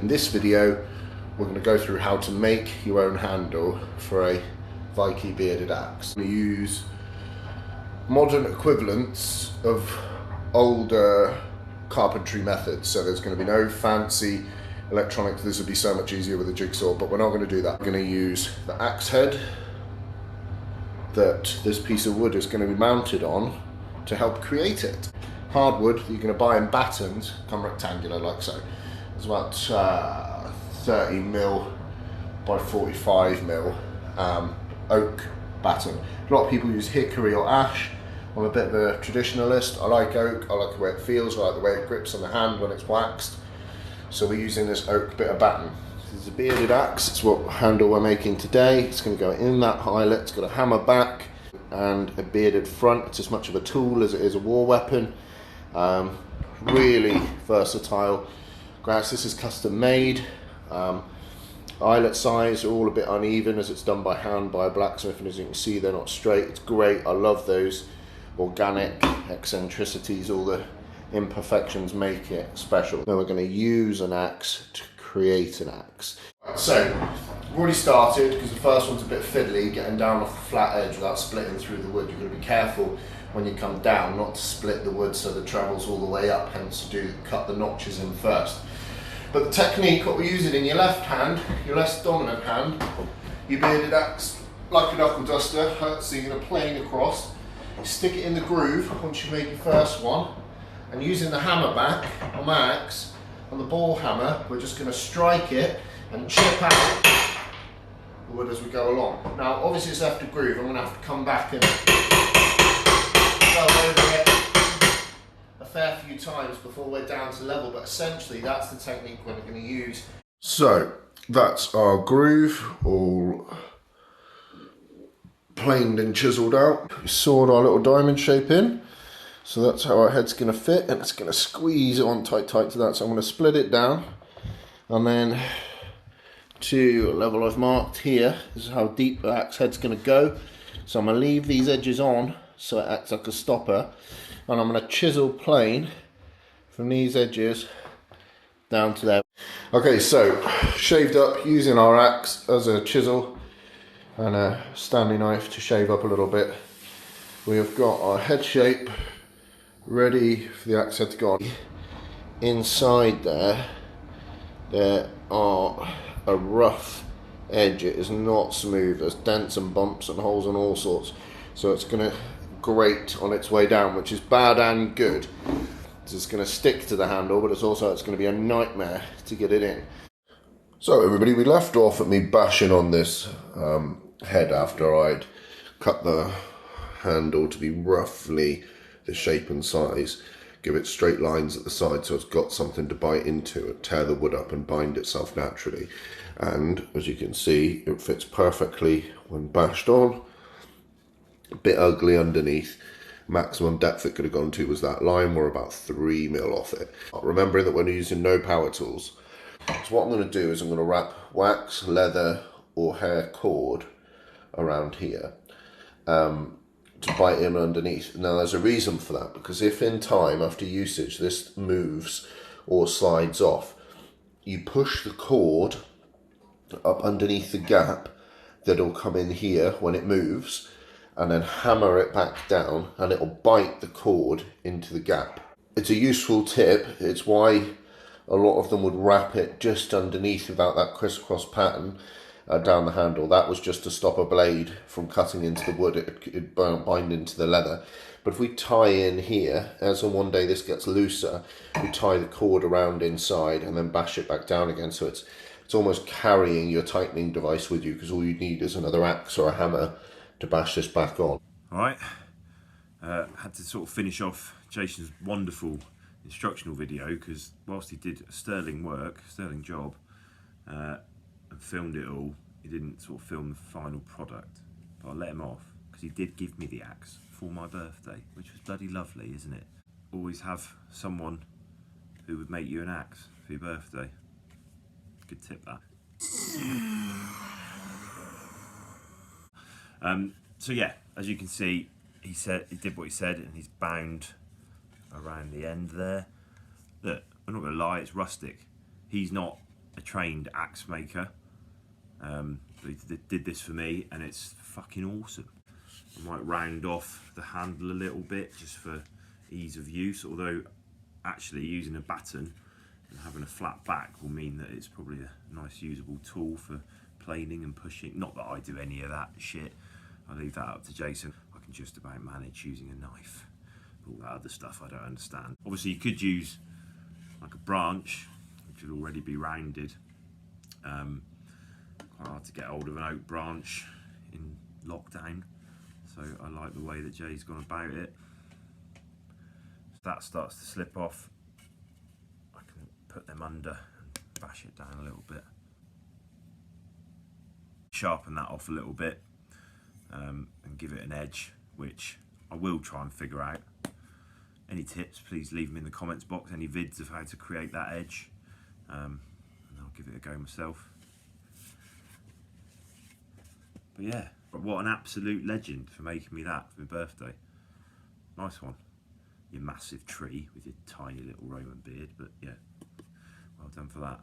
In this video, we're going to go through how to make your own handle for a Viking bearded axe. We use modern equivalents of older carpentry methods, so there's going to be no fancy electronics. This would be so much easier with a jigsaw, but we're not going to do that. We're going to use the axe head that this piece of wood is going to be mounted on to help create it. Hardwood that you're going to buy in battens come rectangular like so. It's about 30mm by 45mm oak batten. A lot of people use hickory or ash. I'm a bit of a traditionalist. I like oak, I like the way it feels, I like the way it grips on the hand when it's waxed. So we're using this oak bit of batten. This is a bearded axe, it's what handle we're making today. It's going to go in that eyelet, it's got a hammer back and a bearded front. It's as much of a tool as it is a war weapon. Really versatile. This is custom made. Eyelet size are all a bit uneven as it's done by hand by a blacksmith, and as you can see they're not straight. It's great, I love those organic eccentricities, all the imperfections make it special. Then we're going to use an axe to create an axe. So we've already started because the first one's a bit fiddly, getting down off the flat edge without splitting through the wood. You've got to be careful when you come down not to split the wood so that it travels all the way up, hence cut the notches in first. But the technique, what we're using in your left hand, your less dominant hand, your bearded axe, like a knuckle duster, so you're going to plane across, you stick it in the groove once you make your first one, and using the hammer back on my axe and the ball hammer, we're just going to strike it and chip out the wood as we go along. Now obviously it's left a groove, I'm going to have to come back and go over it a fair few times before we're down to level, but essentially that's the technique we're going to use. So that's our groove all planed and chiseled out. We sawed our little diamond shape in, so that's how our head's going to fit, and it's going to squeeze it on tight to that. So I'm going to split it down, and then to a level I've marked here, this is how deep the axe head's going to go. So I'm going to leave these edges on so it acts like a stopper, and I'm going to chisel plane from these edges down to there. Okay, so shaved up using our axe as a chisel and a Stanley knife to shave up a little bit. We have got our head shape ready for the axe head to go on. Inside there are a rough edge. It is not smooth. There's dents and bumps and holes and all sorts. So it's going to grate on its way down, which is bad and good. It's going to stick to the handle, but it's going to be a nightmare to get it in. So everybody, we left off at me bashing on this head after I'd cut the handle to be roughly the shape and size, give it straight lines at the side so it's got something to bite into, tear the wood up and bind itself naturally. And as you can see, it fits perfectly when bashed on. A bit ugly underneath. Maximum depth it could have gone to was that line. We're about 3mm off it. Remembering that we're using no power tools. So what I'm going to do is I'm going to wrap wax, leather or hair cord around here to bite in underneath. Now there's a reason for that, because if in time after usage this moves or slides off, you push the cord up underneath the gap that'll come in here when it moves, and then hammer it back down and it'll bite the cord into the gap. It's a useful tip. It's why a lot of them would wrap it just underneath without that crisscross pattern down the handle. That was just to stop a blade from cutting into the wood. It'd bind into the leather. But if we tie in here, as on one day this gets looser, we tie the cord around inside and then bash it back down again. So it's almost carrying your tightening device with you, because all you need is another axe or a hammer to bash this back on. Alright, had to sort of finish off Jason's wonderful instructional video, because whilst he did sterling job, and filmed it all, he didn't sort of film the final product. But I let him off because he did give me the axe for my birthday, which was bloody lovely, isn't it? Always have someone who would make you an axe for your birthday. Good tip, that. So yeah, as you can see, he did what he said, and he's bound around the end there. Look, I'm not going to lie, it's rustic. He's not a trained axe maker. They did this for me, and it's fucking awesome. I might round off the handle a little bit just for ease of use, although actually using a baton and having a flat back will mean that it's probably a nice usable tool for planing and pushing. Not that I do any of that shit, I leave that up to Jason. I can just about manage using a knife. All that other stuff I don't understand. Obviously you could use like a branch, which would already be rounded. Quite hard to get hold of an oak branch in lockdown, so I like the way that Jay's gone about it. If that starts to slip off, I can put them under and bash it down a little bit. Sharpen that off a little bit and give it an edge, which I will try and figure out. Any tips, please leave them in the comments box, any vids of how to create that edge, and I'll give it a go myself. But yeah, what an absolute legend for making me that for my birthday. Nice one. Your massive tree with your tiny little Roman beard, but yeah, well done for that.